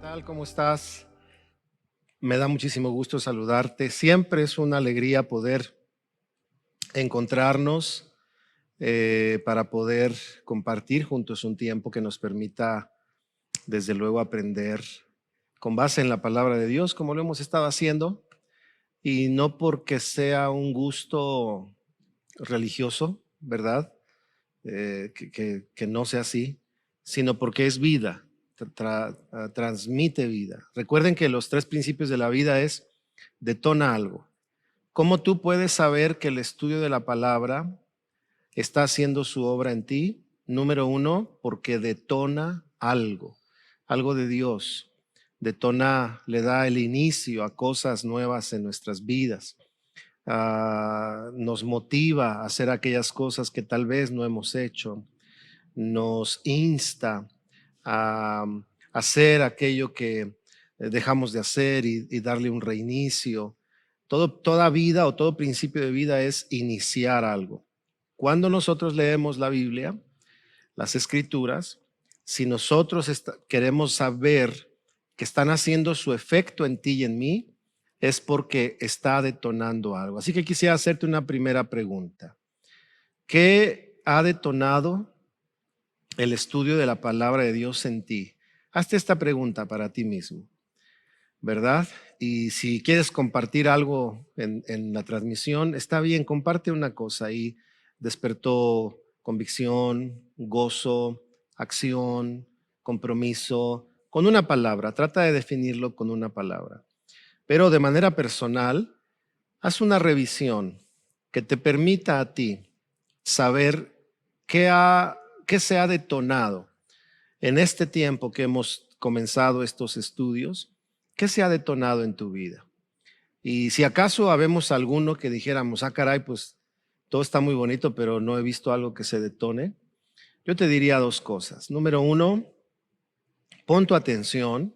tal? ¿Cómo estás? Me da muchísimo gusto saludarte. Siempre es una alegría poder encontrarnos para poder compartir juntos un tiempo que nos permita, desde luego, aprender con base en la palabra de Dios, como lo hemos estado haciendo, y no porque sea un gusto religioso, ¿verdad? Que no sea así, sino porque es vida, transmite vida. Recuerden que los tres principios de la vida es detona algo. ¿Cómo tú puedes saber que el estudio de la palabra está haciendo su obra en ti? Número uno, porque detona algo, algo de Dios. Detona, le da el inicio a cosas nuevas en nuestras vidas. Nos motiva a hacer aquellas cosas que tal vez no hemos hecho. Nos insta a hacer aquello que dejamos de hacer y darle un reinicio. Toda vida o todo principio de vida es iniciar algo. Cuando nosotros leemos la Biblia, las Escrituras, si nosotros queremos saber que están haciendo su efecto en ti y en mí, es porque está detonando algo. Así que quisiera hacerte una primera pregunta. ¿Qué ha detonado el estudio de la palabra de Dios en ti? Hazte esta pregunta para ti mismo, ¿verdad? Y si quieres compartir algo en la transmisión, está bien, comparte una cosa y despertó convicción, gozo, acción, compromiso, con una palabra. Trata de definirlo con una palabra. Pero de manera personal, haz una revisión que te permita a ti saber qué se ha detonado en este tiempo que hemos comenzado estos estudios. ¿Qué se ha detonado en tu vida? Y si acaso habemos alguno que dijéramos, caray, pues todo está muy bonito, pero no he visto algo que se detone, yo te diría dos cosas. Número uno, pon tu atención,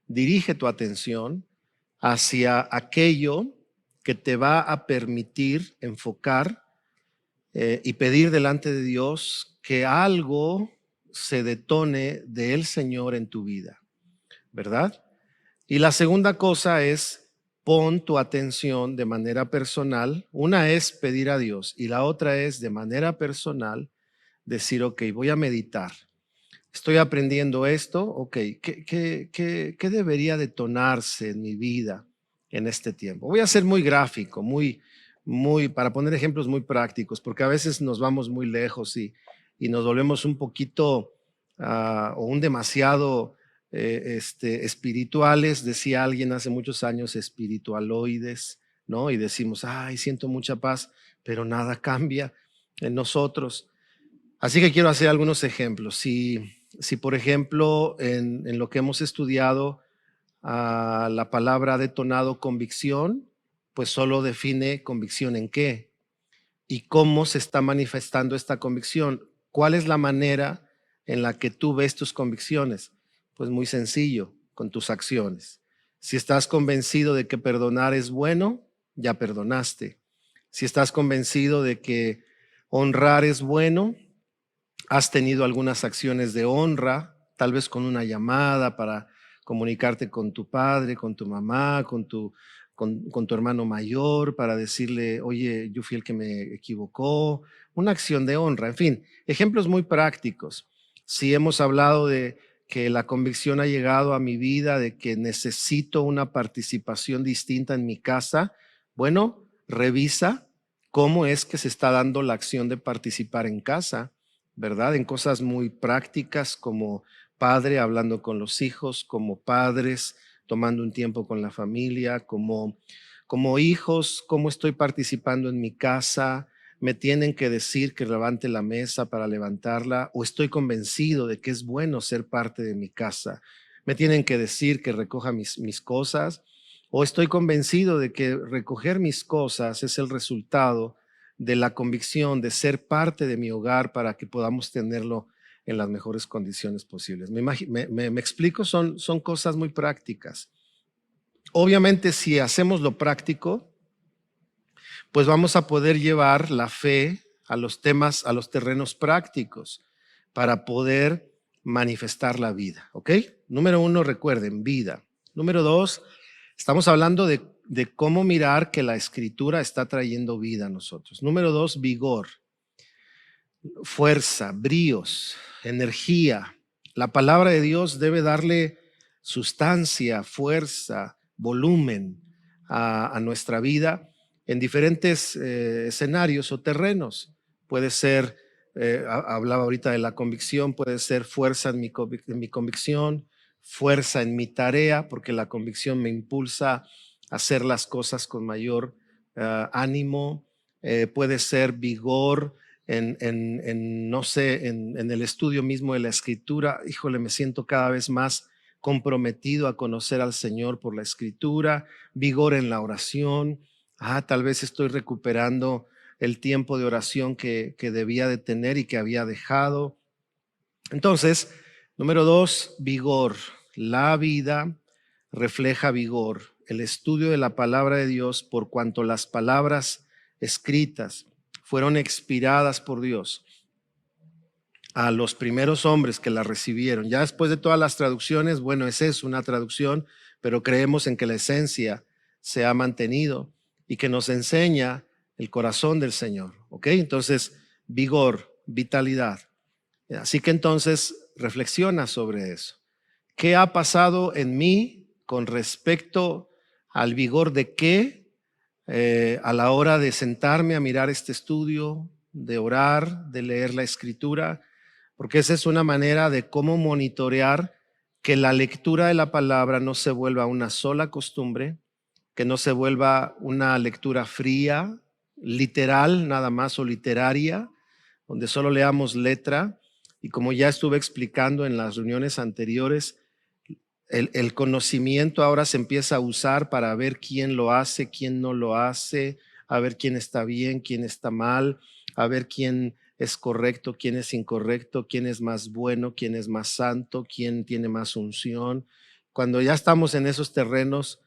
dirige tu atención hacia aquello que te va a permitir enfocar y pedir delante de Dios que algo se detone del Señor en tu vida, ¿verdad? Y la segunda cosa es pon tu atención de manera personal. Una es pedir a Dios y la otra es de manera personal decir, ok, voy a meditar. Estoy aprendiendo esto, ok, ¿qué debería detonarse en mi vida en este tiempo? Voy a ser muy gráfico, para poner ejemplos muy prácticos, porque a veces nos vamos muy lejos y nos volvemos un poquito o un demasiado espirituales, decía alguien hace muchos años, espiritualoides, ¿no? Y decimos, ay, siento mucha paz, pero nada cambia en nosotros. Así que quiero hacer algunos ejemplos. Si por ejemplo, en lo que hemos estudiado, la palabra ha detonado convicción, pues solo define convicción en qué y cómo se está manifestando esta convicción. ¿Cuál es la manera en la que tú ves tus convicciones? Pues muy sencillo, con tus acciones. Si estás convencido de que perdonar es bueno, ya perdonaste. Si estás convencido de que honrar es bueno, has tenido algunas acciones de honra, tal vez con una llamada para comunicarte con tu padre, con tu mamá, con tu hermano mayor, para decirle, oye, yo fui el que me equivocó, una acción de honra, en fin, ejemplos muy prácticos. Si hemos hablado de que la convicción ha llegado a mi vida, de que necesito una participación distinta en mi casa, bueno, revisa cómo es que se está dando la acción de participar en casa, ¿verdad? En cosas muy prácticas como padre hablando con los hijos, como padres tomando un tiempo con la familia, como hijos, cómo estoy participando en mi casa, me tienen que decir que levante la mesa para levantarla o estoy convencido de que es bueno ser parte de mi casa. Me tienen que decir que recoja mis cosas o estoy convencido de que recoger mis cosas es el resultado de la convicción de ser parte de mi hogar para que podamos tenerlo en las mejores condiciones posibles. Me explico, son cosas muy prácticas. Obviamente, si hacemos lo práctico, pues vamos a poder llevar la fe a los temas, a los terrenos prácticos, para poder manifestar la vida, ¿ok? Número 1, recuerden, vida. Número 2, estamos hablando de cómo mirar que la Escritura está trayendo vida a nosotros. Número 2, vigor, fuerza, bríos, energía. La palabra de Dios debe darle sustancia, fuerza, volumen a nuestra vida en diferentes escenarios o terrenos. Puede ser, hablaba ahorita de la convicción, puede ser fuerza en mi convicción, fuerza en mi tarea, porque la convicción me impulsa a hacer las cosas con mayor ánimo. Puede ser vigor no sé, en el estudio mismo de la Escritura. Híjole, me siento cada vez más comprometido a conocer al Señor por la Escritura, vigor en la oración. Tal vez estoy recuperando el tiempo de oración que debía de tener y que había dejado. Entonces, número 2, vigor. La vida refleja vigor. El estudio de la palabra de Dios, por cuanto las palabras escritas fueron expiradas por Dios a los primeros hombres que la recibieron. Ya después de todas las traducciones, bueno, esa es una traducción, pero creemos en que la esencia se ha mantenido y que nos enseña el corazón del Señor, ¿ok? Entonces, vigor, vitalidad. Así que entonces reflexiona sobre eso. ¿Qué ha pasado en mí con respecto al vigor de qué a la hora de sentarme a mirar este estudio, de orar, de leer la Escritura? Porque esa es una manera de cómo monitorear que la lectura de la palabra no se vuelva una sola costumbre, que no se vuelva una lectura fría, literal nada más o literaria, donde solo leamos letra. Y como ya estuve explicando en las reuniones anteriores, el conocimiento ahora se empieza a usar para ver quién lo hace, quién no lo hace, a ver quién está bien, quién está mal, a ver quién es correcto, quién es incorrecto, quién es más bueno, quién es más santo, quién tiene más unción. Cuando ya estamos en esos terrenos,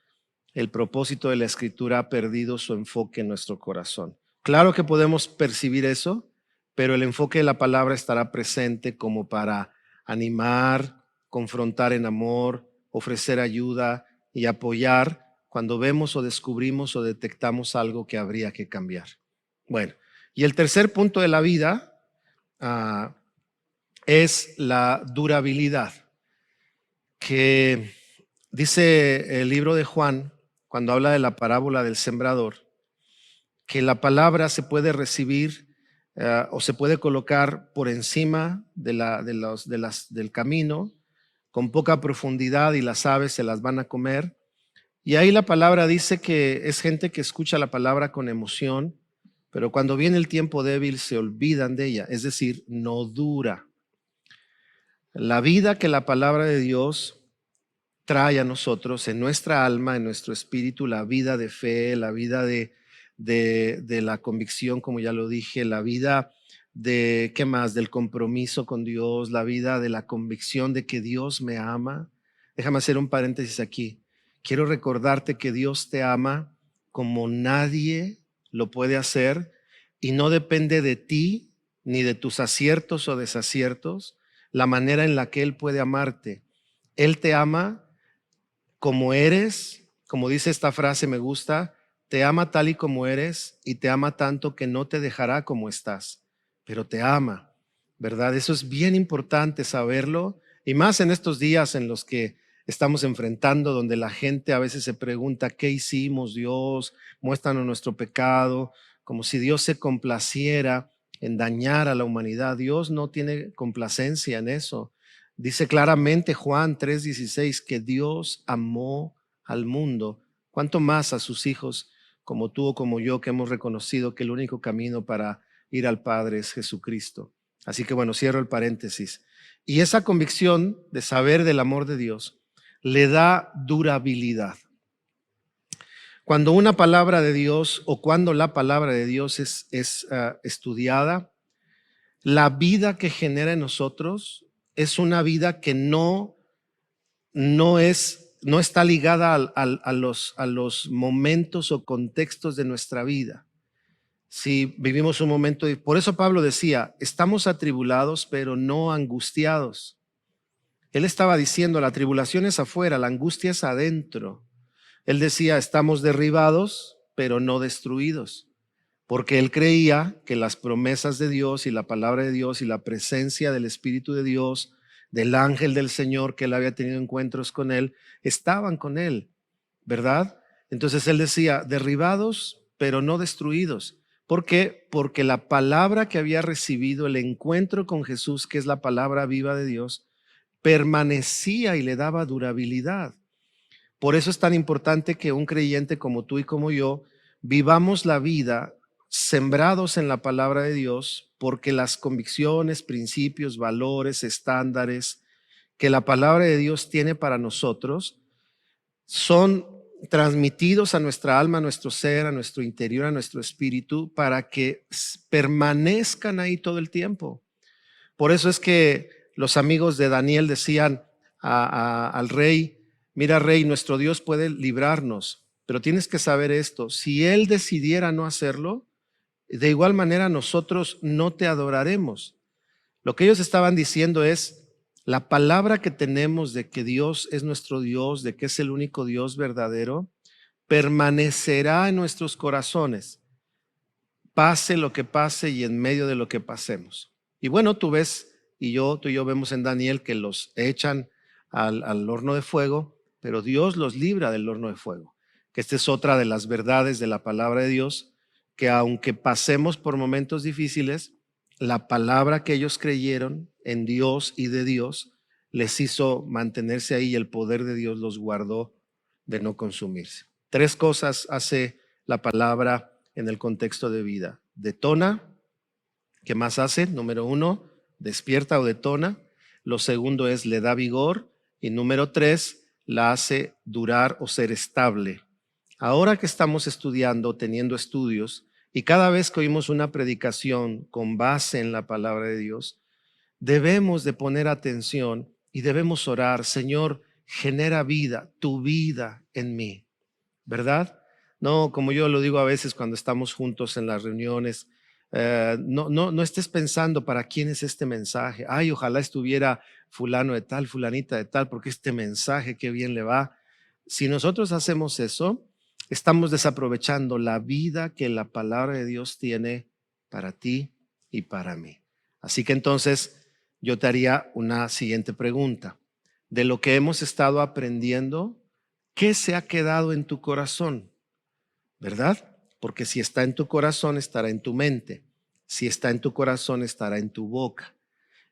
el propósito de la Escritura ha perdido su enfoque en nuestro corazón. Claro que podemos percibir eso, pero el enfoque de la palabra estará presente como para animar, confrontar en amor, ofrecer ayuda y apoyar cuando vemos o descubrimos o detectamos algo que habría que cambiar. Bueno, y el tercer punto de la vida es la durabilidad, que dice el libro de Juan, cuando habla de la parábola del sembrador, que la palabra se puede recibir o se puede colocar por encima del camino con poca profundidad y las aves se las van a comer. Y ahí la palabra dice que es gente que escucha la palabra con emoción, pero cuando viene el tiempo débil se olvidan de ella, es decir, no dura. La vida que la palabra de Dios trae a nosotros en nuestra alma, en nuestro espíritu, la vida de fe, la vida de la convicción, como ya lo dije, la vida de, ¿qué más? Del compromiso con Dios, la vida de la convicción de que Dios me ama. Déjame hacer un paréntesis aquí. Quiero recordarte que Dios te ama como nadie lo puede hacer y no depende de ti ni de tus aciertos o desaciertos la manera en la que Él puede amarte. Él te ama como eres, como dice esta frase, me gusta, te ama tal y como eres y te ama tanto que no te dejará como estás, pero te ama, ¿verdad? Eso es bien importante saberlo y más en estos días en los que estamos enfrentando, donde la gente a veces se pregunta, ¿qué hicimos, Dios? Muéstranos nuestro pecado, como si Dios se complaciera en dañar a la humanidad. Dios no tiene complacencia en eso. Dice claramente Juan 3:16 que Dios amó al mundo, cuanto más a sus hijos como tú o como yo, que hemos reconocido que el único camino para ir al Padre es Jesucristo. Así que bueno, cierro el paréntesis. Y esa convicción de saber del amor de Dios le da durabilidad. Cuando una palabra de Dios o cuando la palabra de Dios es estudiada, la vida que genera en nosotros es una vida que no está ligada a los momentos o contextos de nuestra vida. Si vivimos un momento, por eso Pablo decía, estamos atribulados, pero no angustiados. Él estaba diciendo, la tribulación es afuera, la angustia es adentro. Él decía, estamos derribados, pero no destruidos, porque él creía que las promesas de Dios y la palabra de Dios y la presencia del Espíritu de Dios, del ángel del Señor, que él había tenido encuentros con él, estaban con él, ¿verdad? Entonces él decía, derribados, pero no destruidos. ¿Por qué? Porque la palabra que había recibido, el encuentro con Jesús, que es la palabra viva de Dios, permanecía y le daba durabilidad. Por eso es tan importante que un creyente como tú y como yo vivamos la vida sembrados en la palabra de Dios, porque las convicciones, principios, valores, estándares que la palabra de Dios tiene para nosotros son transmitidos a nuestra alma, a nuestro ser, a nuestro interior, a nuestro espíritu, para que permanezcan ahí todo el tiempo. Por eso es que los amigos de Daniel decían al rey, mira rey, nuestro Dios puede librarnos, pero tienes que saber esto, si él decidiera no hacerlo, de igual manera nosotros no te adoraremos. Lo que ellos estaban diciendo es, la palabra que tenemos de que Dios es nuestro Dios, de que es el único Dios verdadero, permanecerá en nuestros corazones, pase lo que pase y en medio de lo que pasemos. Y bueno, tú ves, tú y yo vemos en Daniel que los echan al horno de fuego, pero Dios los libra del horno de fuego. Que esta es otra de las verdades de la palabra de Dios, que aunque pasemos por momentos difíciles, la palabra que ellos creyeron en Dios y de Dios les hizo mantenerse ahí y el poder de Dios los guardó de no consumirse. Tres cosas hace la palabra en el contexto de vida. Detona, ¿qué más hace? Número uno, despierta o detona. Lo segundo es le da vigor. Y número tres, la hace durar o ser estable. Ahora que estamos estudiando, teniendo estudios, y cada vez que oímos una predicación con base en la palabra de Dios, debemos de poner atención y debemos orar, Señor, genera vida, tu vida en mí, ¿verdad? No, como yo lo digo a veces cuando estamos juntos en las reuniones, no estés pensando para quién es este mensaje. Ay, ojalá estuviera fulano de tal, fulanita de tal, porque este mensaje qué bien le va. Si nosotros hacemos eso, estamos desaprovechando la vida que la palabra de Dios tiene para ti y para mí. Así que entonces yo te haría una siguiente pregunta. De lo que hemos estado aprendiendo, ¿qué se ha quedado en tu corazón? ¿Verdad? Porque si está en tu corazón, estará en tu mente. Si está en tu corazón, estará en tu boca.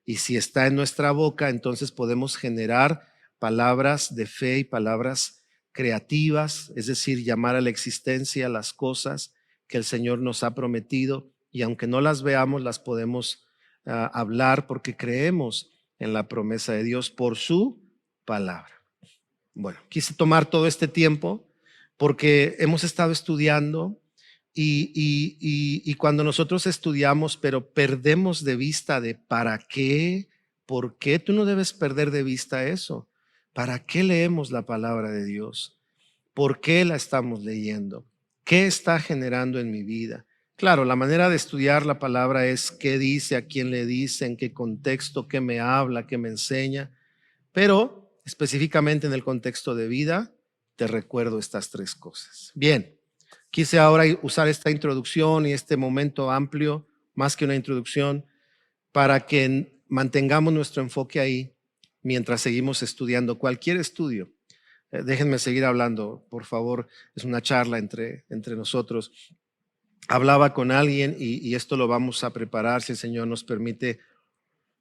Y si está en nuestra boca, entonces podemos generar palabras de fe y palabras creativas, es decir, llamar a la existencia las cosas que el Señor nos ha prometido y aunque no las veamos, las podemos hablar porque creemos en la promesa de Dios por su palabra. Bueno, quise tomar todo este tiempo porque hemos estado estudiando y cuando nosotros estudiamos, pero perdemos de vista de para qué, por qué, tú no debes perder de vista eso. ¿Para qué leemos la palabra de Dios? ¿Por qué la estamos leyendo? ¿Qué está generando en mi vida? Claro, la manera de estudiar la palabra es qué dice, a quién le dice, en qué contexto, qué me habla, qué me enseña, pero específicamente en el contexto de vida, te recuerdo estas tres cosas. Bien, quise ahora usar esta introducción y este momento amplio, más que una introducción, para que mantengamos nuestro enfoque ahí mientras seguimos estudiando cualquier estudio. Déjenme seguir hablando, por favor, es una charla entre nosotros. Hablaba con alguien y esto lo vamos a preparar, si el Señor nos permite,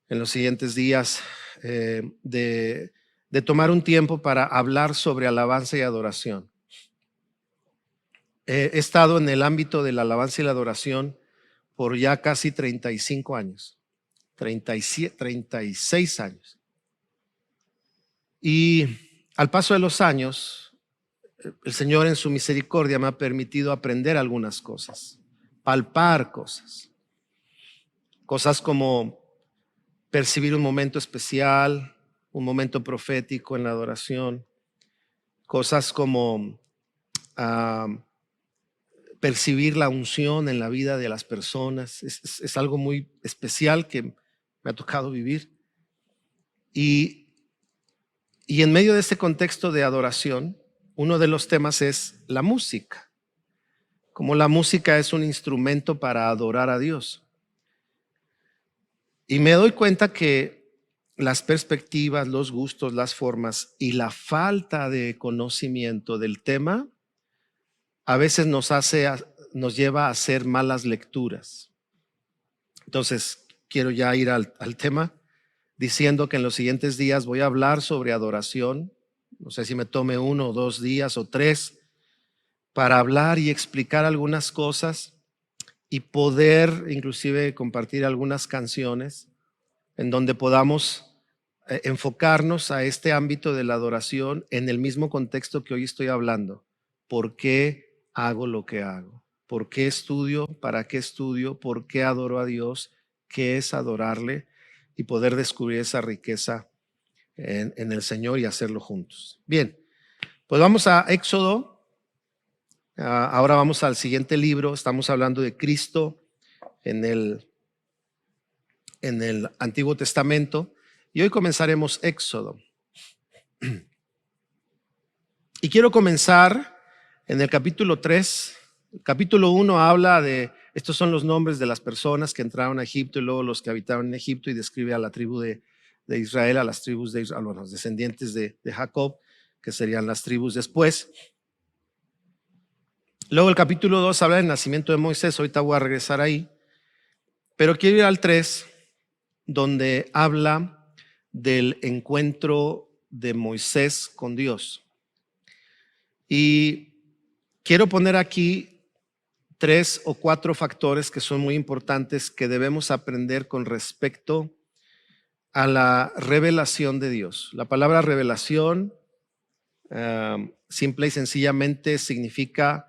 en los siguientes días, de tomar un tiempo para hablar sobre alabanza y adoración. He estado en el ámbito de la alabanza y la adoración por ya casi 35 años, 36 años. Y al paso de los años, el Señor en su misericordia me ha permitido aprender algunas cosas, palpar cosas como percibir un momento especial, un momento profético en la adoración, cosas como percibir la unción en la vida de las personas. Es algo muy especial que me ha tocado vivir. Y Y en medio de este contexto de adoración, uno de los temas es la música, como la música es un instrumento para adorar a Dios. Y me doy cuenta que las perspectivas, los gustos, las formas y la falta de conocimiento del tema a veces nos lleva a hacer malas lecturas. Entonces, quiero ya ir al tema diciendo que en los siguientes días voy a hablar sobre adoración. No sé si me tome 1 o 2 días o 3 para hablar y explicar algunas cosas y poder inclusive compartir algunas canciones en donde podamos enfocarnos a este ámbito de la adoración en el mismo contexto que hoy estoy hablando. ¿Por qué hago lo que hago? ¿Por qué estudio? ¿Para qué estudio? ¿Por qué adoro a Dios? ¿Qué es adorarle? Y poder descubrir esa riqueza en el Señor y hacerlo juntos. Bien, pues vamos a Éxodo. Ahora vamos al siguiente libro. Estamos hablando de Cristo en el Antiguo Testamento. Y hoy comenzaremos Éxodo. Y quiero comenzar en el capítulo 3. El capítulo 1 habla de, estos son los nombres de las personas que entraron a Egipto y luego los que habitaron en Egipto, y describe a la tribu de Israel, a las tribus de Israel, a los descendientes de Jacob, que serían las tribus después. Luego el capítulo 2 habla del nacimiento de Moisés. Ahorita voy a regresar ahí. Pero quiero ir al 3, donde habla del encuentro de Moisés con Dios. Y quiero poner aquí 3 o 4 factores que son muy importantes que debemos aprender con respecto a la revelación de Dios. La palabra revelación, simple y sencillamente, significa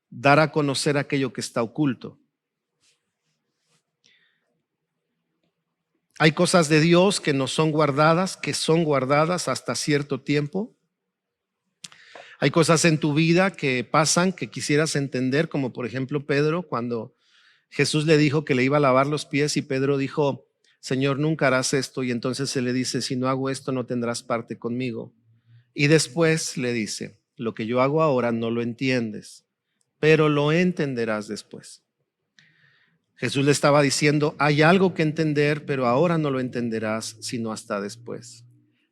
dar a conocer aquello que está oculto. Hay cosas de Dios que no son guardadas, que son guardadas hasta cierto tiempo. Hay cosas en tu vida que pasan que quisieras entender, como por ejemplo Pedro, cuando Jesús le dijo que le iba a lavar los pies y Pedro dijo: Señor, nunca harás esto. Y entonces se le dice: si no hago esto, no tendrás parte conmigo. Y después le dice: lo que yo hago ahora no lo entiendes, pero lo entenderás después. Jesús le estaba diciendo: hay algo que entender, pero ahora no lo entenderás, sino hasta después.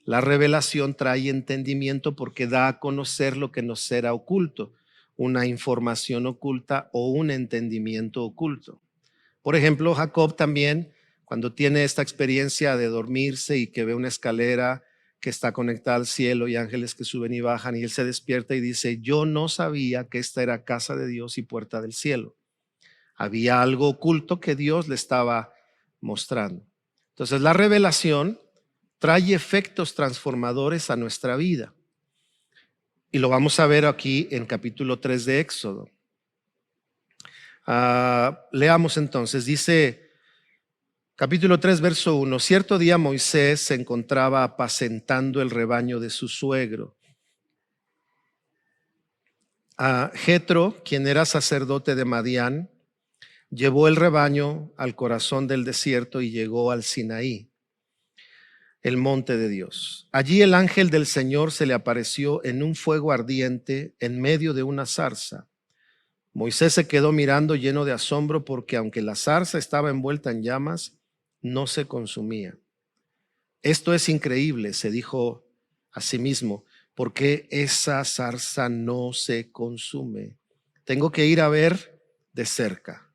La revelación trae entendimiento porque da a conocer lo que nos era oculto, una información oculta o un entendimiento oculto. Por ejemplo, Jacob también, cuando tiene esta experiencia de dormirse y que ve una escalera que está conectada al cielo y ángeles que suben y bajan, y él se despierta y dice: yo no sabía que esta era casa de Dios y puerta del cielo. Había algo oculto que Dios le estaba mostrando. Entonces, la revelación trae efectos transformadores a nuestra vida. Y lo vamos a ver aquí en capítulo 3 de Éxodo. Leamos entonces, dice capítulo 3, verso 1. Cierto día Moisés se encontraba apacentando el rebaño de su suegro. Jetro, quien era sacerdote de Madián, llevó el rebaño al corazón del desierto y llegó al Sinaí, el monte de Dios. Allí el ángel del Señor se le apareció en un fuego ardiente en medio de una zarza. Moisés se quedó mirando lleno de asombro porque aunque la zarza estaba envuelta en llamas, no se consumía. Esto es increíble, se dijo a sí mismo, porque esa zarza no se consume. Tengo que ir a ver de cerca.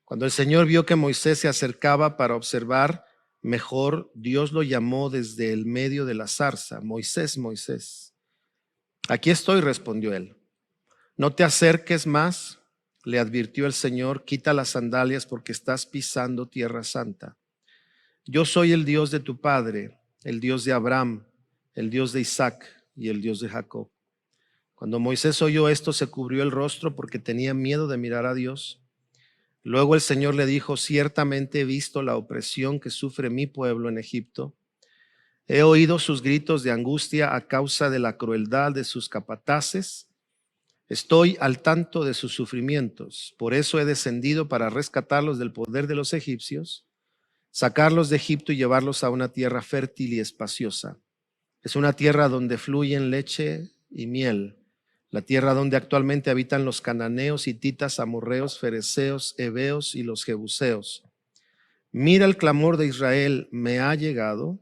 Cuando el Señor vio que Moisés se acercaba para observar mejor, Dios lo llamó desde el medio de la zarza: Moisés, Moisés. Aquí estoy, respondió él. No te acerques más, le advirtió el Señor. Quita las sandalias porque estás pisando tierra santa. Yo soy el Dios de tu padre, el Dios de Abraham, el Dios de Isaac y el Dios de Jacob. Cuando Moisés oyó esto, se cubrió el rostro porque tenía miedo de mirar a Dios. Luego el Señor le dijo: ciertamente he visto la opresión que sufre mi pueblo en Egipto. He oído sus gritos de angustia a causa de la crueldad de sus capataces. Estoy al tanto de sus sufrimientos. Por eso he descendido para rescatarlos del poder de los egipcios, sacarlos de Egipto y llevarlos a una tierra fértil y espaciosa. Es una tierra donde fluyen leche y miel, la tierra donde actualmente habitan los cananeos, hititas, amorreos, fereceos, heveos y los jebuseos. Mira, el clamor de Israel me ha llegado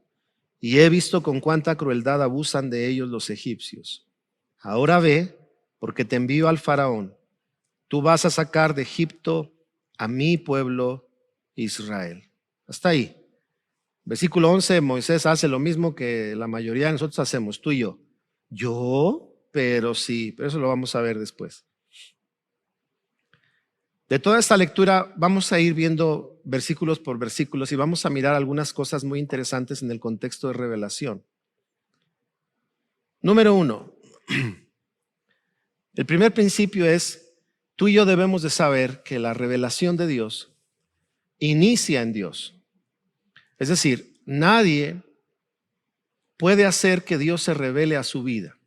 y he visto con cuánta crueldad abusan de ellos los egipcios. Ahora ve, porque te envío al faraón. Tú vas a sacar de Egipto a mi pueblo Israel. Hasta ahí. Versículo 11, Moisés hace lo mismo que la mayoría de nosotros hacemos, tú y yo. ¿Yo? Pero sí, pero eso lo vamos a ver después. De toda esta lectura vamos a ir viendo versículos por versículos y vamos a mirar algunas cosas muy interesantes en el contexto de revelación. Número 1, el primer principio es, tú y yo debemos de saber que la revelación de Dios inicia en Dios. Es decir, nadie puede hacer que Dios se revele a su vida,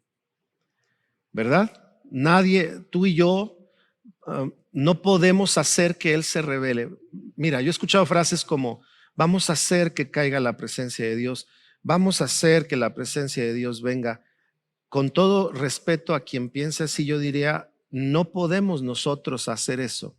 ¿verdad? Nadie, tú y yo, no podemos hacer que Él se revele. Mira, yo he escuchado frases como, vamos a hacer que caiga la presencia de Dios, vamos a hacer que la presencia de Dios venga. Con todo respeto a quien piense así, yo diría, no podemos nosotros hacer eso.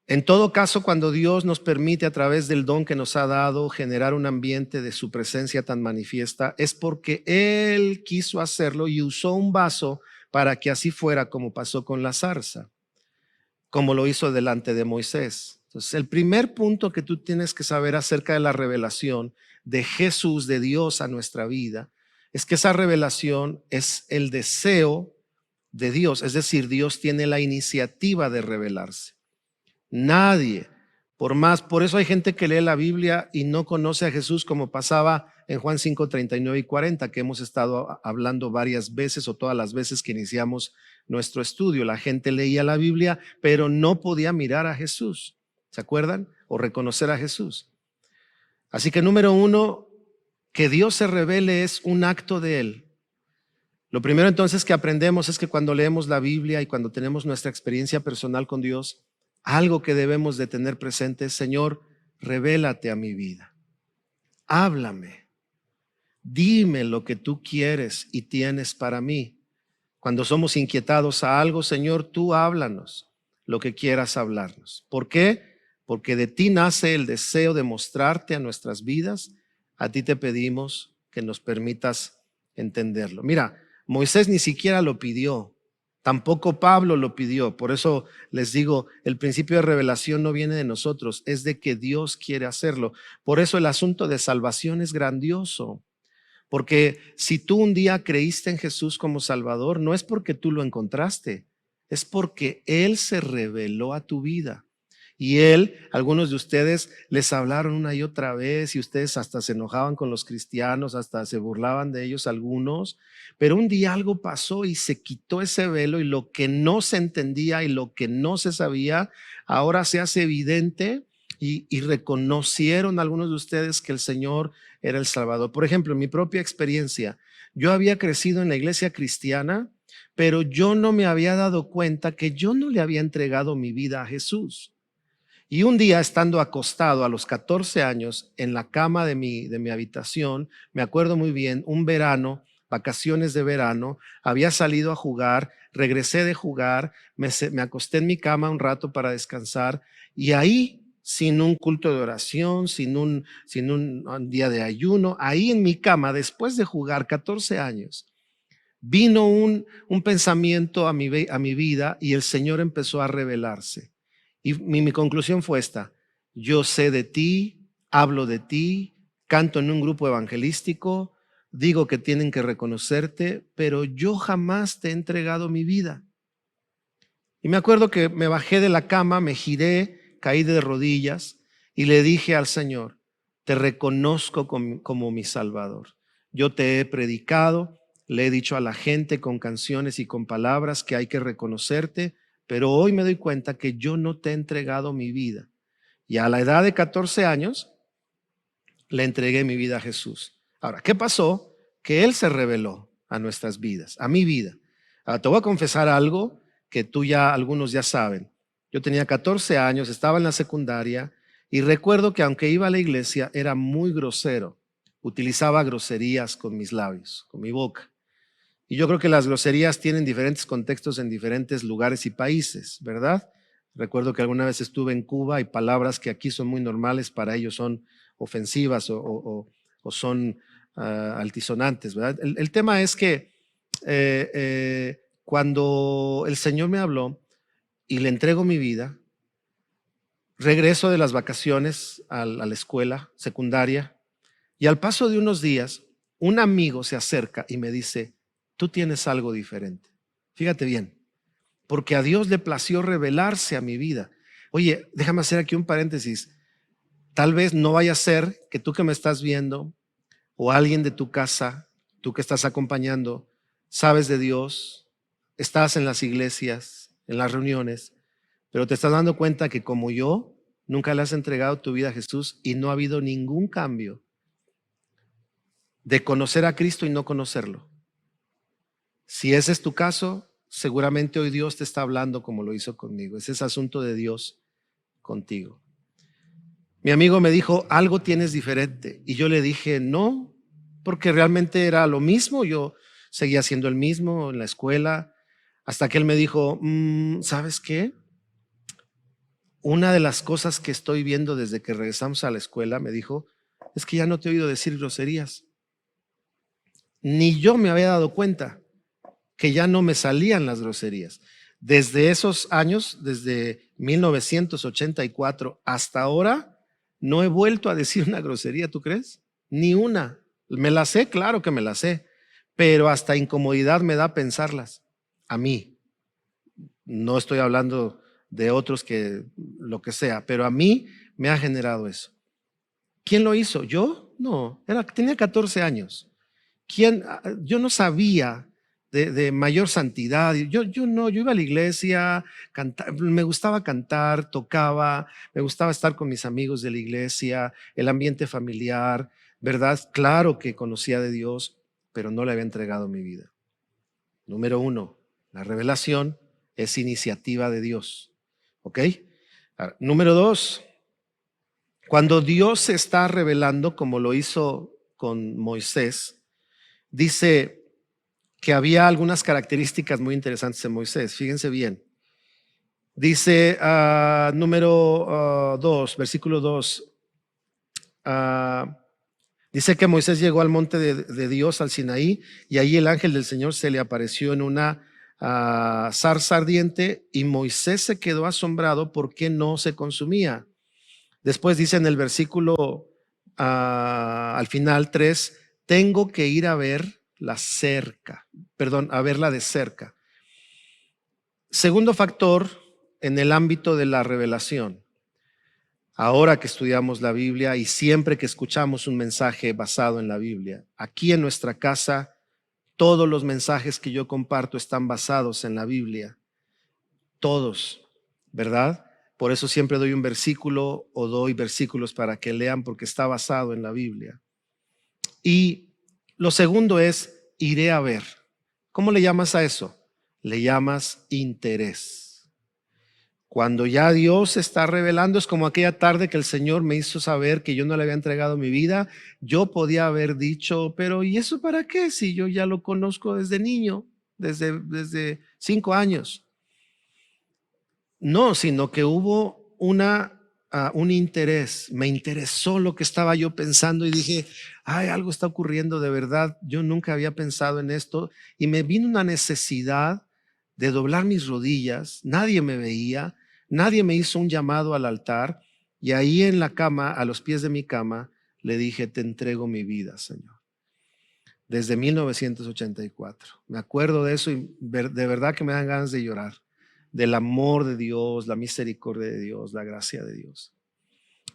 En todo caso, cuando Dios nos permite a través del don que nos ha dado generar un ambiente de su presencia tan manifiesta, es porque Él quiso hacerlo y usó un vaso para que así fuera, como pasó con la zarza, como lo hizo delante de Moisés. Entonces, el primer punto que tú tienes que saber acerca de la revelación de Jesús, de Dios a nuestra vida, es que esa revelación es el deseo de Dios, es decir, Dios tiene la iniciativa de revelarse. Nadie, por eso hay gente que lee la Biblia y no conoce a Jesús, como pasaba en Juan 5, 39 y 40, que hemos estado hablando varias veces o todas las veces que iniciamos nuestro estudio. La gente leía la Biblia, pero no podía mirar a Jesús. ¿Se acuerdan? O reconocer a Jesús. Así que número 1, que Dios se revele es un acto de Él. Lo primero entonces que aprendemos es que cuando leemos la Biblia y cuando tenemos nuestra experiencia personal con Dios, algo que debemos de tener presente es, Señor, revélate a mi vida. Háblame. Dime lo que tú quieres y tienes para mí. Cuando somos inquietados a algo, Señor, tú háblanos lo que quieras hablarnos. ¿Por qué? Porque de ti nace el deseo de mostrarte a nuestras vidas. A ti te pedimos que nos permitas entenderlo. Mira, Moisés ni siquiera lo pidió. Tampoco Pablo lo pidió. Por eso les digo, el principio de revelación no viene de nosotros, es de que Dios quiere hacerlo. Por eso el asunto de salvación es grandioso. Porque si tú un día creíste en Jesús como Salvador, no es porque tú lo encontraste, es porque Él se reveló a tu vida. Y algunos de ustedes les hablaron una y otra vez y ustedes hasta se enojaban con los cristianos, hasta se burlaban de ellos algunos, pero un día algo pasó y se quitó ese velo y lo que no se entendía y lo que no se sabía, ahora se hace evidente y reconocieron algunos de ustedes que el Señor era el Salvador. Por ejemplo, en mi propia experiencia, yo había crecido en la iglesia cristiana, pero yo no me había dado cuenta que yo no le había entregado mi vida a Jesús. Y un día, estando acostado a los 14 años en la cama de mi habitación, me acuerdo muy bien, un verano, vacaciones de verano, había salido a jugar, regresé de jugar, me acosté en mi cama un rato para descansar y ahí, sin un culto de oración, sin un día de ayuno, ahí en mi cama, después de jugar 14 años, vino un pensamiento a mi vida y el Señor empezó a revelarse. Y mi conclusión fue esta: yo sé de ti, hablo de ti, canto en un grupo evangelístico, digo que tienen que reconocerte, pero yo jamás te he entregado mi vida. Y me acuerdo que me bajé de la cama, me giré, caí de rodillas y le dije al Señor: te reconozco como mi Salvador. Yo te he predicado, le he dicho a la gente con canciones y con palabras que hay que reconocerte, pero hoy me doy cuenta que yo no te he entregado mi vida. Y a la edad de 14 años le entregué mi vida a Jesús. Ahora, ¿qué pasó? Que Él se reveló a nuestras vidas, a mi vida. Ahora, te voy a confesar algo que algunos ya saben. Yo tenía 14 años, estaba en la secundaria y recuerdo que aunque iba a la iglesia era muy grosero. utilizaba groserías con mis labios, con mi boca. Y yo creo que las groserías tienen diferentes contextos en diferentes lugares y países, ¿verdad? Recuerdo que alguna vez estuve en Cuba y palabras que aquí son muy normales, para ellos son ofensivas o son altisonantes, ¿verdad? El tema es que cuando el Señor me habló y le entrego mi vida, regreso de las vacaciones a la escuela secundaria y al paso de unos días, un amigo se acerca y me dice: tú tienes algo diferente. Fíjate bien, porque a Dios le plació revelarse a mi vida. Oye, déjame hacer aquí un paréntesis. Tal vez no vaya a ser que tú que me estás viendo o alguien de tu casa, tú que estás acompañando, sabes de Dios, estás en las iglesias, en las reuniones, pero te estás dando cuenta que como yo, nunca le has entregado tu vida a Jesús y no ha habido ningún cambio de conocer a Cristo y no conocerlo. Si ese es tu caso, seguramente hoy Dios te está hablando como lo hizo conmigo. Ese es asunto de Dios contigo. Mi amigo me dijo: algo tienes diferente. Y yo le dije: no, porque realmente era lo mismo. Yo seguía siendo el mismo en la escuela, hasta que él me dijo: ¿sabes qué? Una de las cosas que estoy viendo desde que regresamos a la escuela, me dijo, es que ya no te he oído decir groserías. Ni yo me había dado cuenta que ya no me salían las groserías. Desde esos años, desde 1984 hasta ahora, no he vuelto a decir una grosería, ¿tú crees? Ni una. Me la sé, claro que me la sé, pero hasta incomodidad me da pensarlas. A mí. No estoy hablando de otros que lo que sea, pero a mí me ha generado eso. ¿Quién lo hizo? ¿Yo? No, tenía 14 años. Yo no sabía de mayor santidad. Yo no, yo iba a la iglesia, me gustaba cantar, tocaba, me gustaba estar con mis amigos de la iglesia, el ambiente familiar, ¿verdad? Claro que conocía de Dios, pero no le había entregado mi vida. Número 1, la revelación es iniciativa de Dios. ¿Ok? Ahora, número 2, cuando Dios se está revelando, como lo hizo con Moisés, dice que había algunas características muy interesantes en Moisés. Fíjense bien. Dice número 2, versículo 2. Dice que Moisés llegó al monte de Dios, al Sinaí, y ahí el ángel del Señor se le apareció en una zarza ardiente, y Moisés se quedó asombrado porque no se consumía. Después dice en el versículo al final 3, tengo que ir a ver a verla de cerca. Segundo factor en el ámbito de la revelación. Ahora que estudiamos la Biblia y siempre que escuchamos un mensaje basado en la Biblia, aquí en nuestra casa, todos los mensajes que yo comparto están basados en la Biblia. Todos, ¿verdad? Por eso siempre doy un versículo o doy versículos para que lean, porque está basado en la Biblia. Y lo segundo es, iré a ver. ¿Cómo le llamas a eso? Le llamas interés. Cuando ya Dios se está revelando, es como aquella tarde que el Señor me hizo saber que yo no le había entregado mi vida. Yo podía haber dicho, pero ¿y eso para qué? Si yo ya lo conozco desde niño, desde 5 años. No, sino que hubo un interés. Me interesó lo que estaba yo pensando y dije, ay, algo está ocurriendo de verdad. Yo nunca había pensado en esto y me vino una necesidad de doblar mis rodillas. Nadie me veía, nadie me hizo un llamado al altar, y ahí en la cama, a los pies de mi cama, le dije, te entrego mi vida, Señor. Desde 1984. Me acuerdo de eso y de verdad que me dan ganas de llorar. Del amor de Dios, la misericordia de Dios, la gracia de Dios.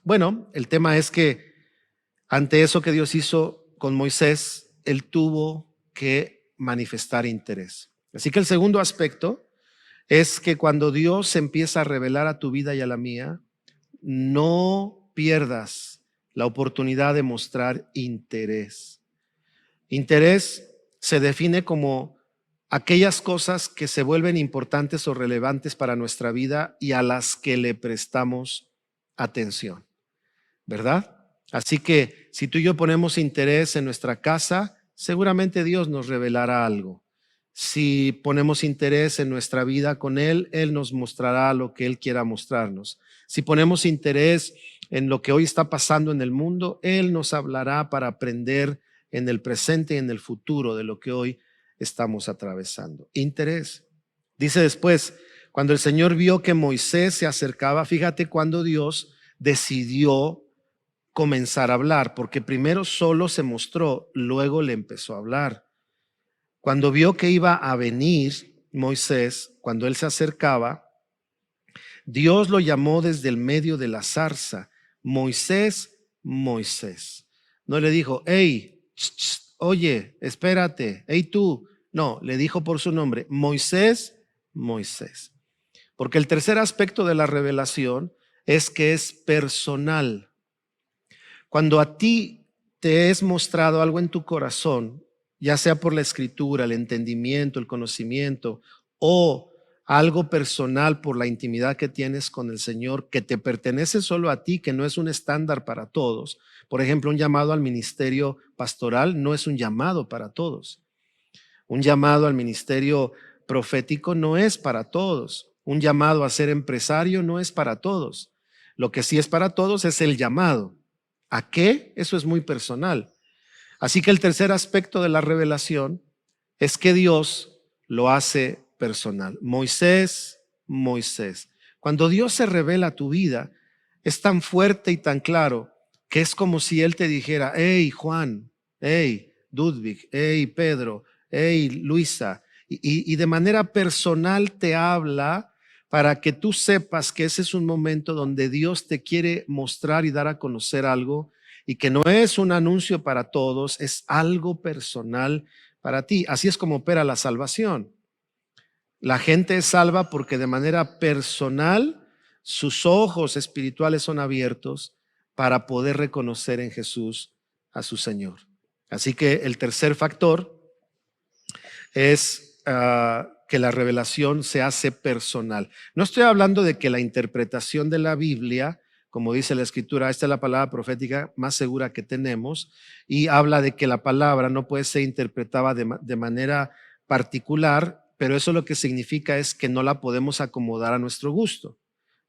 Bueno, el tema es que ante eso que Dios hizo con Moisés, él tuvo que manifestar interés. Así que el segundo aspecto es que cuando Dios se empieza a revelar a tu vida y a la mía, no pierdas la oportunidad de mostrar interés. Interés se define como aquellas cosas que se vuelven importantes o relevantes para nuestra vida y a las que le prestamos atención, ¿verdad? Así que si tú y yo ponemos interés en nuestra casa, seguramente Dios nos revelará algo. Si ponemos interés en nuestra vida con Él, Él nos mostrará lo que Él quiera mostrarnos. Si ponemos interés en lo que hoy está pasando en el mundo, Él nos hablará para aprender en el presente y en el futuro de lo que hoy estamos atravesando. Interés. Dice después, cuando el Señor vio que Moisés se acercaba, fíjate cuando Dios decidió comenzar a hablar, porque primero solo se mostró, luego le empezó a hablar. Cuando vio que iba a venir Moisés, cuando él se acercaba, Dios lo llamó desde el medio de la zarza: Moisés, Moisés. No le dijo, hey, oye, espérate, hey tú. No, le dijo por su nombre, Moisés, Moisés. Porque el tercer aspecto de la revelación es que es personal. Cuando a ti te es mostrado algo en tu corazón, ya sea por la escritura, el entendimiento, el conocimiento, o algo personal por la intimidad que tienes con el Señor, que te pertenece solo a ti, que no es un estándar para todos. Por ejemplo, un llamado al ministerio pastoral no es un llamado para todos. Un llamado al ministerio profético no es para todos. Un llamado a ser empresario no es para todos. Lo que sí es para todos es el llamado. ¿A qué? Eso es muy personal. Así que el tercer aspecto de la revelación es que Dios lo hace personal. Moisés, Moisés. Cuando Dios se revela a tu vida, es tan fuerte y tan claro que es como si Él te dijera, hey Juan, hey Ludwig, hey Pedro, hey Luisa, y de manera personal te habla para que tú sepas que ese es un momento donde Dios te quiere mostrar y dar a conocer algo, y que no es un anuncio para todos, es algo personal para ti. Así es como opera la salvación. La gente es salva porque de manera personal sus ojos espirituales son abiertos para poder reconocer en Jesús a su Señor. Así que el tercer factor es que la revelación se hace personal. No estoy hablando de que la interpretación de la Biblia, como dice la Escritura, esta es la palabra profética más segura que tenemos, y habla de que la palabra no puede ser interpretada de manera particular, pero eso lo que significa es que no la podemos acomodar a nuestro gusto.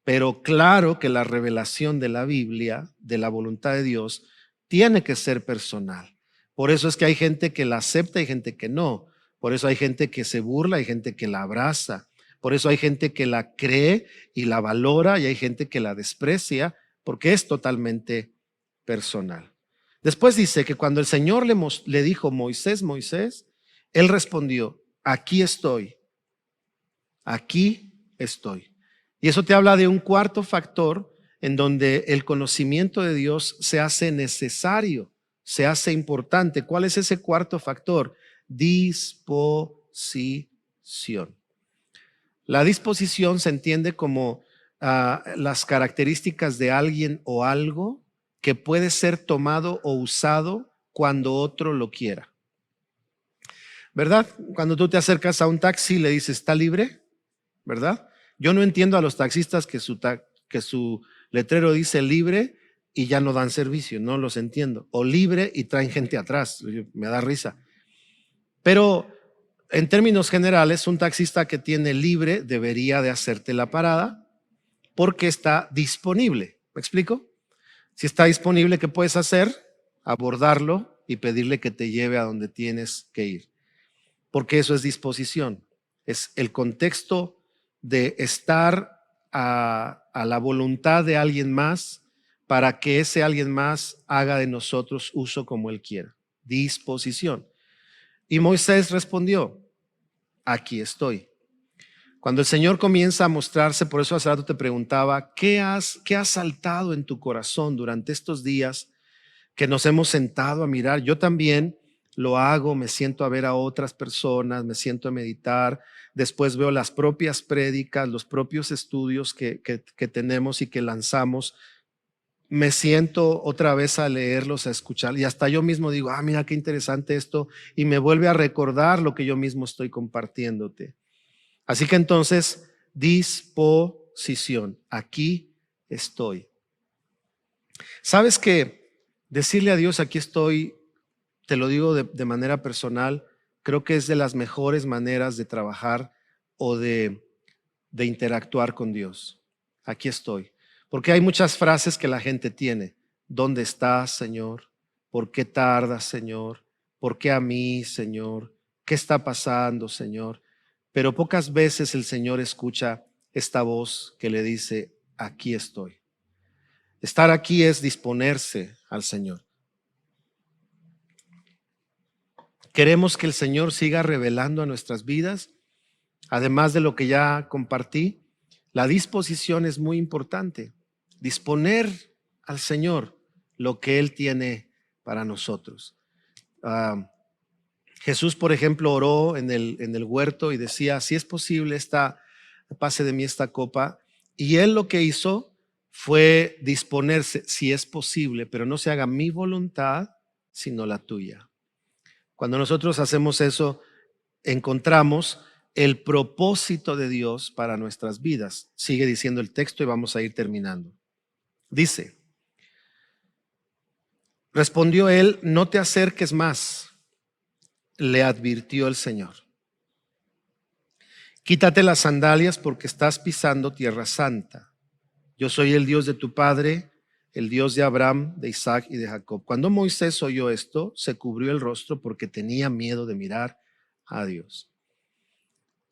Pero claro que la revelación de la Biblia, de la voluntad de Dios, tiene que ser personal. Por eso es que hay gente que la acepta y gente que no. Por eso hay gente que se burla, hay gente que la abraza. Por eso hay gente que la cree y la valora, y hay gente que la desprecia, porque es totalmente personal. Después dice que cuando el Señor le dijo, Moisés, Moisés, él respondió, aquí estoy, aquí estoy. Y eso te habla de un cuarto factor en donde el conocimiento de Dios se hace necesario, se hace importante. ¿Cuál es ese cuarto factor? Disposición. La disposición se entiende como las características de alguien o algo que puede ser tomado o usado cuando otro lo quiera. ¿Verdad? Cuando tú te acercas a un taxi, le dices, ¿está libre? ¿Verdad? Yo no entiendo a los taxistas que su letrero dice libre y ya no dan servicio, no los entiendo. O libre y traen gente atrás, me da risa. Pero en términos generales, un taxista que tiene libre debería de hacerte la parada porque está disponible. ¿Me explico? Si está disponible, ¿qué puedes hacer? Abordarlo y pedirle que te lleve a donde tienes que ir. Porque eso es disposición. Es el contexto de estar a la voluntad de alguien más para que ese alguien más haga de nosotros uso como él quiera. Disposición. Y Moisés respondió, aquí estoy. Cuando el Señor comienza a mostrarse, por eso hace rato te preguntaba, ¿qué has saltado en tu corazón durante estos días que nos hemos sentado a mirar? Yo también lo hago, me siento a ver a otras personas, me siento a meditar, después veo las propias prédicas, los propios estudios que tenemos y que lanzamos. Me siento otra vez a leerlos, a escuchar, y hasta yo mismo digo, mira qué interesante esto, y me vuelve a recordar lo que yo mismo estoy compartiéndote. Así que entonces, disposición, aquí estoy. ¿Sabes que Decirle a Dios, aquí estoy, te lo digo de manera personal, creo que es de las mejores maneras de trabajar o de interactuar con Dios. Aquí estoy. Porque hay muchas frases que la gente tiene. ¿Dónde estás, Señor? ¿Por qué tardas, Señor? ¿Por qué a mí, Señor? ¿Qué está pasando, Señor? Pero pocas veces el Señor escucha esta voz que le dice, aquí estoy. Estar aquí es disponerse al Señor. Queremos que el Señor siga revelando a nuestras vidas, además de lo que ya compartí. La disposición es muy importante. Disponer al Señor lo que Él tiene para nosotros. Jesús, por ejemplo, oró en el huerto y decía, si es posible, pase de mí esta copa. Y Él lo que hizo fue disponerse, si es posible, pero no se haga mi voluntad, sino la tuya. Cuando nosotros hacemos eso, encontramos el propósito de Dios para nuestras vidas. Sigue diciendo el texto y vamos a ir terminando. Dice, respondió él, no te acerques más, le advirtió el Señor. Quítate las sandalias porque estás pisando tierra santa. Yo soy el Dios de tu padre, el Dios de Abraham, de Isaac y de Jacob. Cuando Moisés oyó esto, se cubrió el rostro porque tenía miedo de mirar a Dios.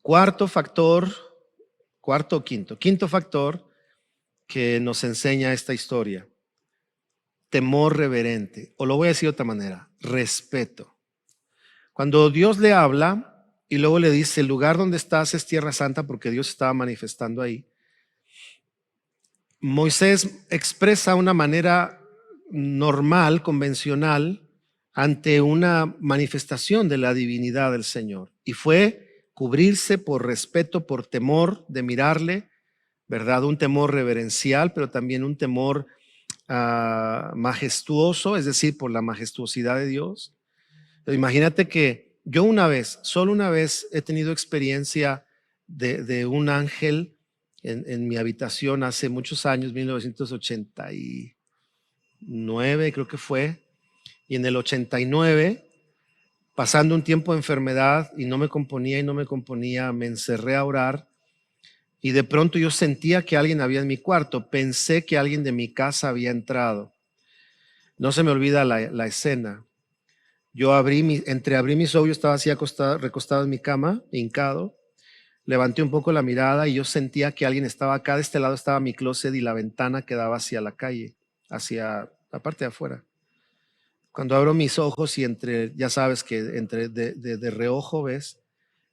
Quinto factor que nos enseña esta historia. Temor reverente, o lo voy a decir de otra manera, respeto. Cuando Dios le habla y luego le dice, el lugar donde estás es tierra santa porque Dios estaba manifestando ahí, Moisés expresa una manera normal, convencional, ante una manifestación de la divinidad del Señor. Y fue cubrirse por respeto, por temor de mirarle, ¿verdad? Un temor reverencial, pero también un temor majestuoso, es decir, por la majestuosidad de Dios. Pero imagínate que yo solo una vez he tenido experiencia de un ángel en mi habitación hace muchos años, 1989 creo que fue, y en el 89, pasando un tiempo de enfermedad y no me componía, me encerré a orar y de pronto yo sentía que alguien había en mi cuarto, pensé que alguien de mi casa había entrado. No se me olvida la escena. Yo abrí mis ojos, yo estaba así recostado en mi cama, hincado. Levanté un poco la mirada y yo sentía que alguien estaba acá. De este lado estaba mi closet y la ventana que daba hacia la calle, hacia la parte de afuera. Cuando abro mis ojos y ya sabes que de reojo ves,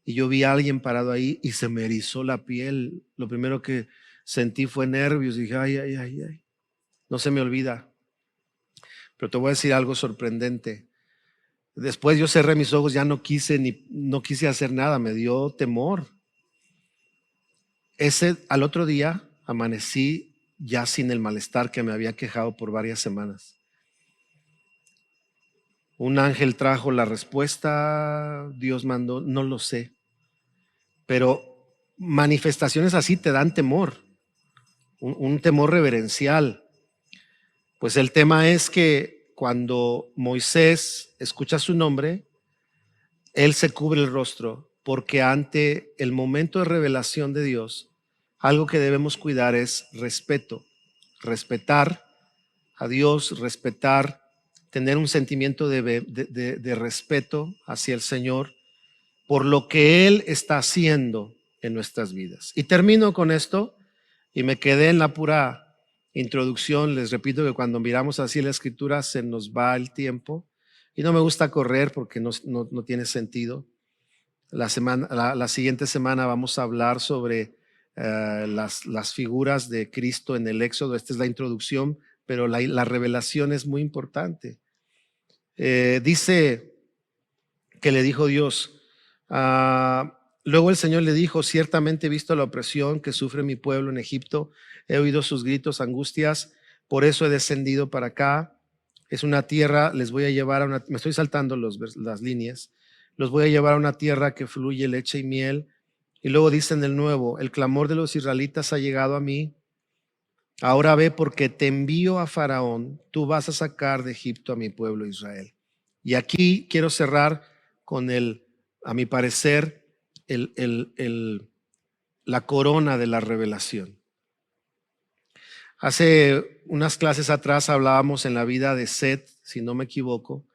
y yo vi a alguien parado ahí y se me erizó la piel. Lo primero que sentí fue nervios. Dije, ay, ay, ay, ay. No se me olvida. Pero te voy a decir algo sorprendente. Después yo cerré mis ojos, ya no quise hacer nada, me dio temor. Al otro día amanecí ya sin el malestar que me había quejado por varias semanas. Un ángel trajo la respuesta, Dios mandó, no lo sé. Pero manifestaciones así te dan temor, un temor reverencial. Pues el tema es que cuando Moisés escucha su nombre, él se cubre el rostro, porque ante el momento de revelación de Dios, algo que debemos cuidar es respeto, respetar a Dios, tener un sentimiento de respeto hacia el Señor por lo que Él está haciendo en nuestras vidas. Y termino con esto y me quedé en la pura introducción. Les repito que cuando miramos así la escritura se nos va el tiempo y no me gusta correr porque no tiene sentido. La siguiente semana vamos a hablar sobre las figuras de Cristo en el Éxodo. Esta es la introducción, pero la revelación es muy importante. Dice que le dijo Dios, luego el Señor le dijo, ciertamente he visto la opresión que sufre mi pueblo en Egipto, he oído sus gritos, angustias, por eso he descendido para acá. Es una tierra, les voy a llevar me estoy saltando las líneas, los voy a llevar a una tierra que fluye leche y miel. Y luego dice en el nuevo, el clamor de los israelitas ha llegado a mí Ahora ve, porque te envío a Faraón, tú vas a sacar de Egipto a mi pueblo Israel. Y aquí quiero cerrar con a mi parecer, la corona de la revelación. Hace unas clases atrás hablábamos en la vida de Seth, si no me equivoco,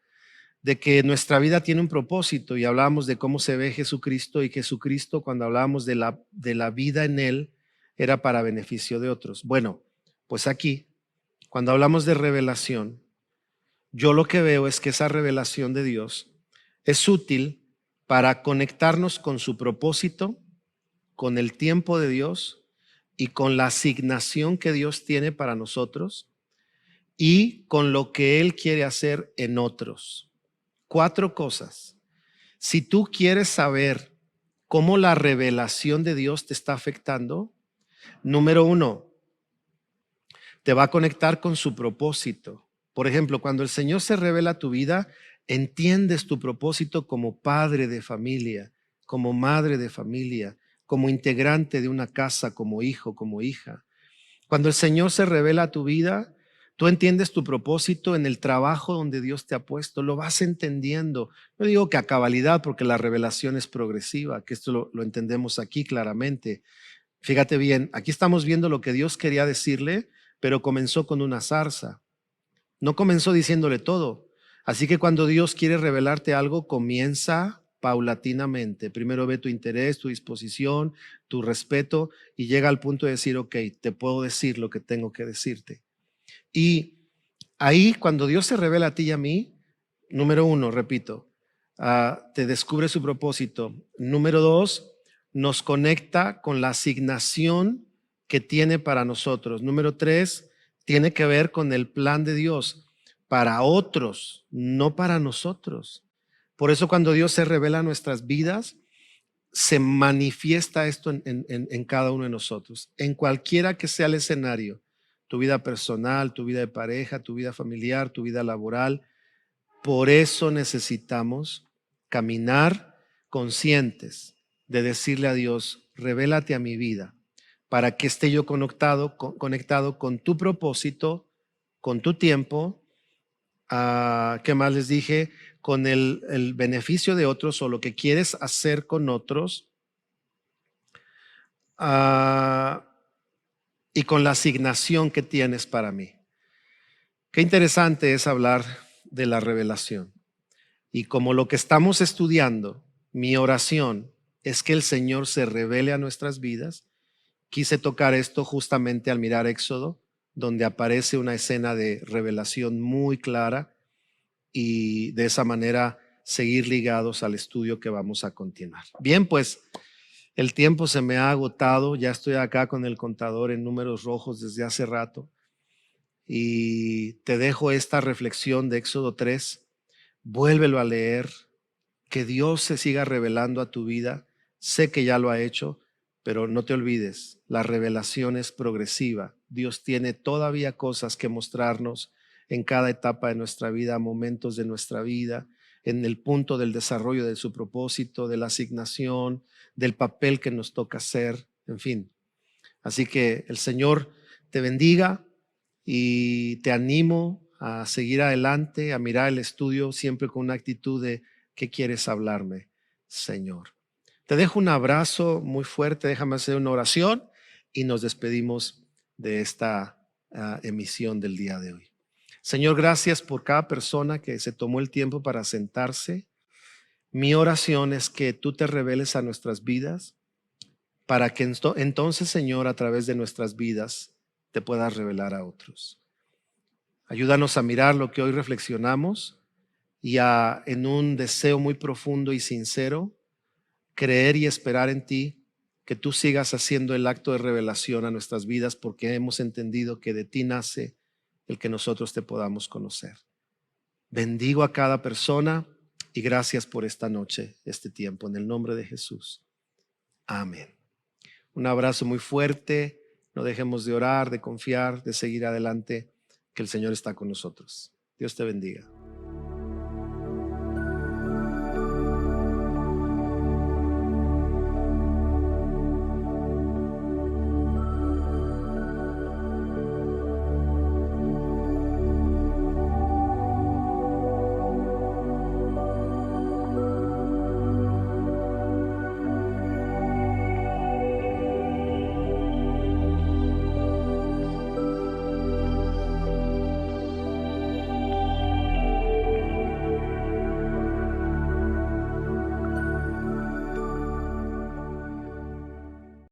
de que nuestra vida tiene un propósito y hablábamos de cómo se ve Jesucristo, y Jesucristo, cuando hablábamos de la vida en él, era para beneficio de otros. Bueno, pues aquí, cuando hablamos de revelación, yo lo que veo es que esa revelación de Dios es útil para conectarnos con su propósito, con el tiempo de Dios y con la asignación que Dios tiene para nosotros y con lo que Él quiere hacer en otros. 4 cosas. Si tú quieres saber cómo la revelación de Dios te está afectando, número 1, te va a conectar con su propósito. Por ejemplo, cuando el Señor se revela a tu vida, entiendes tu propósito como padre de familia, como madre de familia, como integrante de una casa, como hijo, como hija. Cuando el Señor se revela a tu vida, tú entiendes tu propósito en el trabajo donde Dios te ha puesto, lo vas entendiendo. No digo que a cabalidad, porque la revelación es progresiva, que esto lo entendemos aquí claramente. Fíjate bien, aquí estamos viendo lo que Dios quería decirle, pero comenzó con una zarza. No comenzó diciéndole todo. Así que cuando Dios quiere revelarte algo, comienza paulatinamente. Primero ve tu interés, tu disposición, tu respeto, y llega al punto de decir, ok, te puedo decir lo que tengo que decirte. Y ahí, cuando Dios se revela a ti y a mí, número 1, repito, te descubre su propósito. Número 2, nos conecta con la asignación que tiene para nosotros. Número 3, tiene que ver con el plan de Dios para otros, no para nosotros. Por eso, cuando Dios se revela a nuestras vidas, se manifiesta esto en cada uno de nosotros, en cualquiera que sea el escenario, tu vida personal, tu vida de pareja, tu vida familiar, tu vida laboral. Por eso necesitamos caminar conscientes de decirle a Dios, revélate a mi vida, para que esté yo conectado con tu propósito, con tu tiempo. ¿Qué más les dije? Con el beneficio de otros, o lo que quieres hacer con otros, y con la asignación que tienes para mí. Qué interesante es hablar de la revelación. Y como lo que estamos estudiando, mi oración es que el Señor se revele a nuestras vidas. Quise tocar esto justamente al mirar Éxodo, donde aparece una escena de revelación muy clara, y de esa manera seguir ligados al estudio que vamos a continuar. Bien, pues el tiempo se me ha agotado, ya estoy acá con el contador en números rojos desde hace rato, y te dejo esta reflexión de Éxodo 3. Vuélvelo a leer, que Dios se siga revelando a tu vida. Sé que ya lo ha hecho, pero no te olvides, la revelación es progresiva. Dios tiene todavía cosas que mostrarnos en cada etapa de nuestra vida, momentos de nuestra vida, en el punto del desarrollo de su propósito, de la asignación, del papel que nos toca hacer, en fin. Así que el Señor te bendiga, y te animo a seguir adelante, a mirar el estudio siempre con una actitud de ¿qué quieres hablarme, Señor? Te dejo un abrazo muy fuerte, déjame hacer una oración y nos despedimos de esta emisión del día de hoy. Señor, gracias por cada persona que se tomó el tiempo para sentarse. Mi oración es que tú te reveles a nuestras vidas, para que entonces, Señor, a través de nuestras vidas te puedas revelar a otros. Ayúdanos a mirar lo que hoy reflexionamos y en un deseo muy profundo y sincero, creer y esperar en ti, que tú sigas haciendo el acto de revelación a nuestras vidas, porque hemos entendido que de ti nace el que nosotros te podamos conocer. Bendigo a cada persona y gracias por esta noche, este tiempo, en el nombre de Jesús. Amén. Un abrazo muy fuerte. No dejemos de orar, de confiar, de seguir adelante, que el Señor está con nosotros. Dios te bendiga.